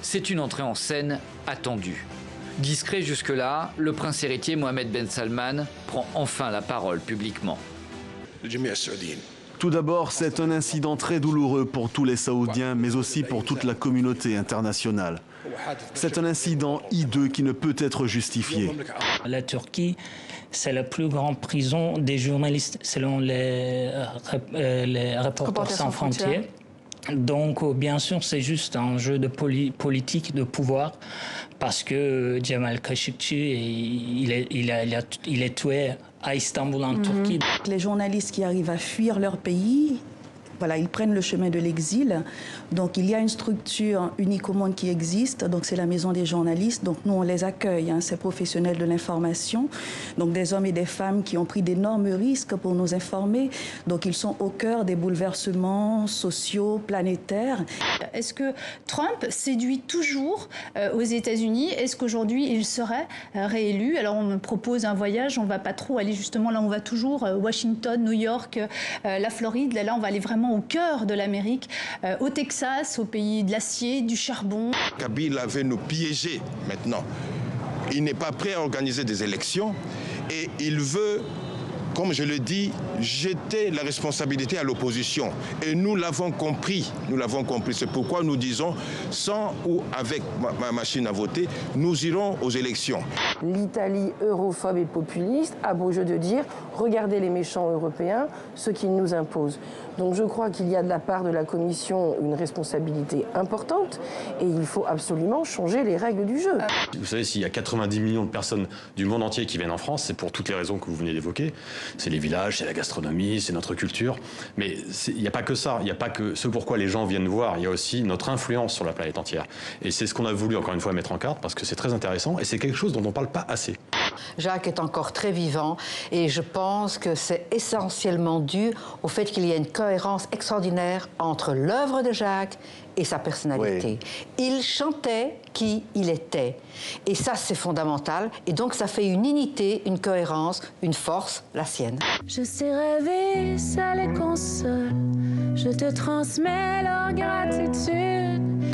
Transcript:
C'est une entrée en scène attendue. Discret jusque-là, le prince héritier Mohammed Ben Salman prend enfin la parole publiquement. Tout d'abord, c'est un incident très douloureux pour tous les Saoudiens, mais aussi pour toute la communauté internationale. C'est un incident hideux qui ne peut être justifié. La Turquie, c'est la plus grande prison des journalistes, selon les Reporters sans frontières. Donc, bien sûr, c'est juste un jeu de politique, de pouvoir, parce que Jamal Khashoggi, il est tué à Istanbul, en Turquie. Les journalistes qui arrivent à fuir leur pays, voilà, ils prennent le chemin de l'exil. Donc, il y a une structure unique au monde qui existe. Donc, c'est la Maison des journalistes. Donc, nous, on les accueille, hein, ces professionnels de l'information. Donc, des hommes et des femmes qui ont pris d'énormes risques pour nous informer. Donc, ils sont au cœur des bouleversements sociaux, planétaires. Est-ce que Trump séduit toujours aux États-Unis? Est-ce qu'aujourd'hui, il serait réélu? Alors, on me propose un voyage. On ne va pas trop aller justement là, on va toujours Washington, New York, la Floride. Là, on va aller vraiment au cœur de l'Amérique, au Texas, au pays de l'acier, du charbon. Kabila veut nous piéger maintenant. Il n'est pas prêt à organiser des élections et il veut, comme je le dis, jeter la responsabilité à l'opposition. Et nous l'avons compris. Nous l'avons compris. C'est pourquoi nous disons, sans ou avec ma machine à voter, nous irons aux élections. L'Italie europhobe et populiste a beau jeu de dire, regardez les méchants européens, ceux qui nous imposent. Donc je crois qu'il y a de la part de la Commission une responsabilité importante et il faut absolument changer les règles du jeu. Vous savez, s'il y a 90 millions de personnes du monde entier qui viennent en France, c'est pour toutes les raisons que vous venez d'évoquer. C'est les villages, c'est la gastronomie, c'est notre culture. Mais il n'y a pas que ça, il n'y a pas que ce pourquoi les gens viennent voir, il y a aussi notre influence sur la planète entière. Et c'est ce qu'on a voulu encore une fois mettre en carte parce que c'est très intéressant et c'est quelque chose dont on ne parle pas assez. Jacques est encore très vivant et je pense que c'est essentiellement dû au fait qu'il y a une cohérence extraordinaire entre l'œuvre de Jacques et sa personnalité. Oui. Il chantait qui il était. Et ça, c'est fondamental. Et donc, ça fait une unité, une cohérence, une force, la sienne. Je sais rêver, ça les console. Je te transmets leur gratitude.